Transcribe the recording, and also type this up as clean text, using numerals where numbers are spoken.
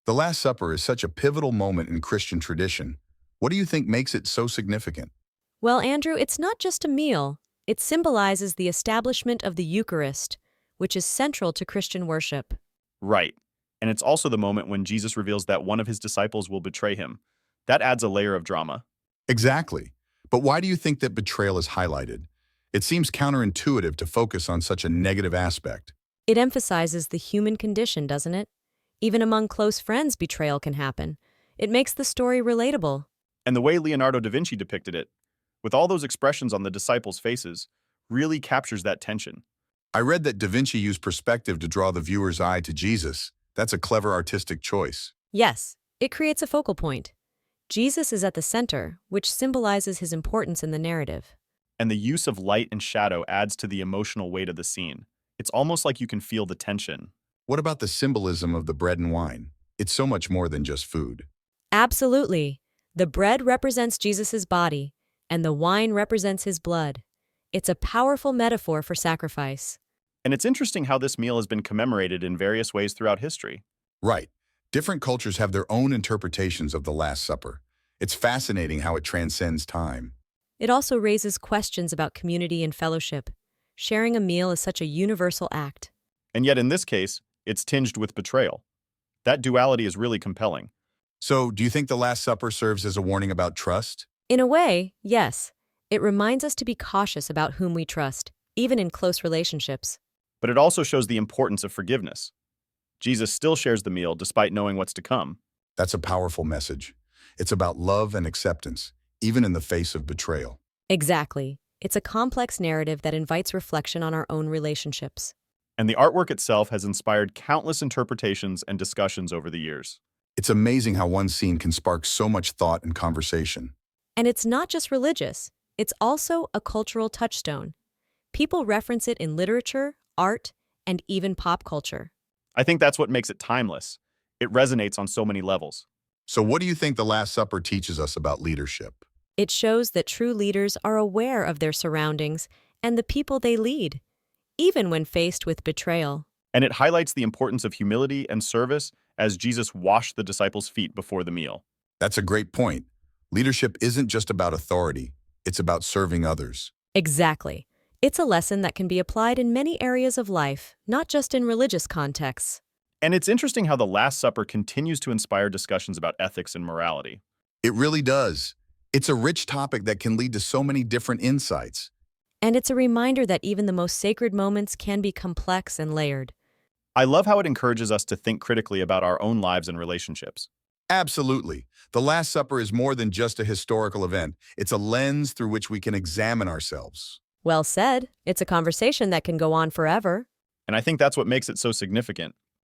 The Last Supper is such a pivotal moment in Christian tradition. What do you think makes it so significant? Well, Andrew, it's not just a meal. It symbolizes the establishment of the Eucharist, which is central to Christian worship. Right. And it's also the moment when Jesus reveals that one of his disciples will betray him. That adds a layer of drama. Exactly. But why do you think that betrayal is highlighted? It seems counterintuitive to focus on such a negative aspect. It emphasizes the human condition, doesn't it? Even among close friends, betrayal can happen. It makes the story relatable. And the way Leonardo da Vinci depicted it, with all those expressions on the disciples' faces, really captures that tension. I read that Da Vinci used perspective to draw the viewer's eye to Jesus. That's a clever artistic choice. Yes, it creates a focal point. Jesus is at the center, which symbolizes his importance in the narrative. And the use of light and shadow adds to the emotional weight of the scene. It's almost like you can feel the tension. What about the symbolism of the bread and wine? It's so much more than just food. Absolutely. The bread represents Jesus' body, and the wine represents his blood. It's a powerful metaphor for sacrifice. And it's interesting how this meal has been commemorated in various ways throughout history. Right. Different cultures have their own interpretations of the Last Supper. It's fascinating how it transcends time. It also raises questions about community and fellowship. Sharing a meal is such a universal act. And yet in this case, it's tinged with betrayal. That duality is really compelling. So, do you think the Last Supper serves as a warning about trust? In a way, yes. It reminds us to be cautious about whom we trust, even in close relationships. But it also shows the importance of forgiveness. Jesus still shares the meal despite knowing what's to come. That's a powerful message. It's about love and acceptance, even in the face of betrayal. Exactly. It's a complex narrative that invites reflection on our own relationships. And the artwork itself has inspired countless interpretations and discussions over the years. It's amazing how one scene can spark so much thought and conversation. And it's not just religious, it's also a cultural touchstone. People reference it in literature, art, and even pop culture. I think that's what makes it timeless. It resonates on so many levels. So what do you think the Last Supper teaches us about leadership? It shows that true leaders are aware of their surroundings and the people they lead, even when faced with betrayal. And it highlights the importance of humility and service as Jesus washed the disciples' feet before the meal. That's a great point. Leadership isn't just about authority, it's about serving others. Exactly. It's a lesson that can be applied in many areas of life, not just in religious contexts. And it's interesting how the Last Supper continues to inspire discussions about ethics and morality. It really does. It's a rich topic that can lead to so many different insights. And it's a reminder that even the most sacred moments can be complex and layered. I love how it encourages us to think critically about our own lives and relationships. Absolutely. The Last Supper is more than just a historical event. It's a lens through which we can examine ourselves. Well said. It's a conversation that can go on forever. And I think that's what makes it so significant.